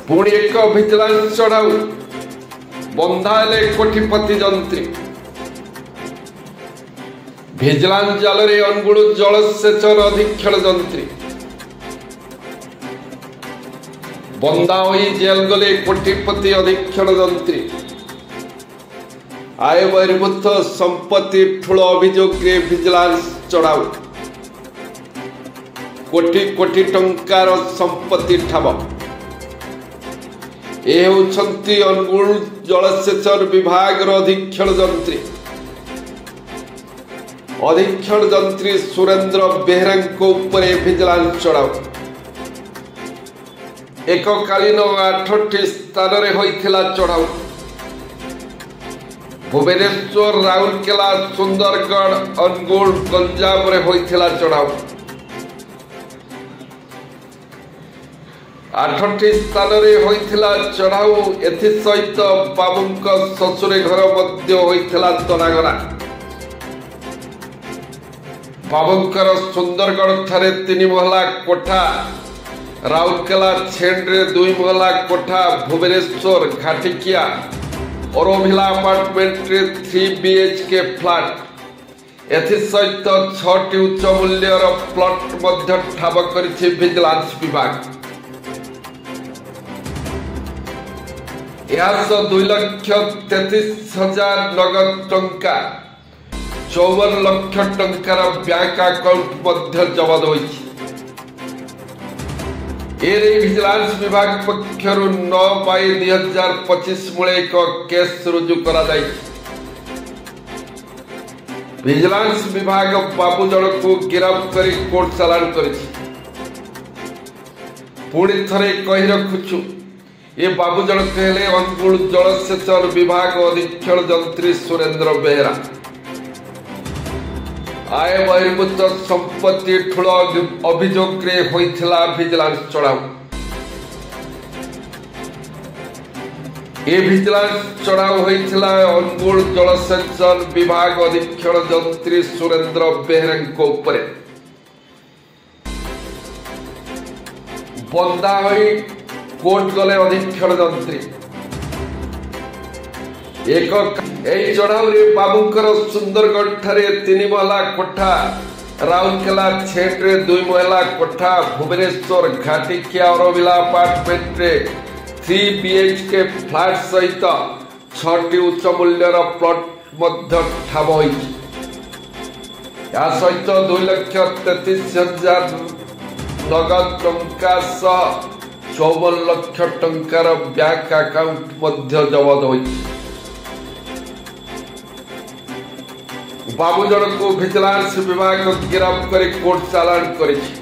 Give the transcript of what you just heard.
पुणी एक भिजिलांस चढ़ाऊ बंधाले कोटिपति जंत्री भिजिलांस जालरे अनुगुल जलसेचन अधीक्षण जंत्री बंदा होई जेल गले कोटिपति अधीक्षण जंत्री आय बहिर्भूत संपत्ति ठूल अभियोग भिजिलांस चढ़ाऊ कोटी कोटी टंकार संपत्ति ठाब अनुगुल जलसेचन विभाग अधीक्षण जंत्री सुरेंद्र बेहरा भिजिलांस चढ़ाऊ एककालीन 8टी स्थान में होइथिला चढ़ाऊ भुवनेश्वर राउरकेला सुंदरगढ़ अनुगुल गंजाम रे होइथिला चढ़ाऊ 8टी स्थान में होइथिला चढ़ाऊ एसहित बाबू शशुर घर होइथिला तनागना बाबूंकर सुंदरगढ़ ठारे 3 महला कोठा राउरकेला छेंड्रे 2 महला कोठा भुवनेश्वर घाटिकिया औरभिला अपार्टमेंट 3 BHK फ्लैट एसहित 6टी उच्च मूल्यर प्लॉट ठाब करिछि भिजिलांस विभाग 2,33,000 नगद टंका 54 लाख टंकार बैंक अकाउंट जबत होइछि। भिजिलांस विभाग पक्षर 9/2025 मूले एक केस रुजु करा भिजिलांस विभाग बाबू जन को गिरफ्त कर कोर्ट चालान करिछि। पुणी थरे कहि रखुछु ये बाबू जन कहले अनुगुल जलसेचन विभाग अधीक्षण जंत्री सुरेंद्र बेहरा आय बहिर्भूत संपत्ति ठूल अभियोग होइथिला भिजिलांस चढ़ाऊ भिजिलांस चढ़ाऊ होइथिला अनुगुल जलसेचन विभाग अधीक्षण जंत्री सुरेंद्र बेहरा उपरे बंदा होई कोर्ट गले अधीक्षण जंत्री चढ़ाऊ बाबूंकर सुंदरगढ़ ठारे 3 महला कोठा राउरकेला छेंड्रे 2 महला कोठा भुवनेश्वर घाटिकिया औरभिला अपार्टमेंट 3 BHK फ्लैट सहित 6टी उच्च मूल्यर प्लॉट ठाब होइछि। या सहित 2,33,000 नगद टंका 54 लाख टंकार बैंक अकाउंट जबत होइछि। बाबू जन को भिजिलांस विभाग गिरफ्त कर कोर्ट चालान करिछि।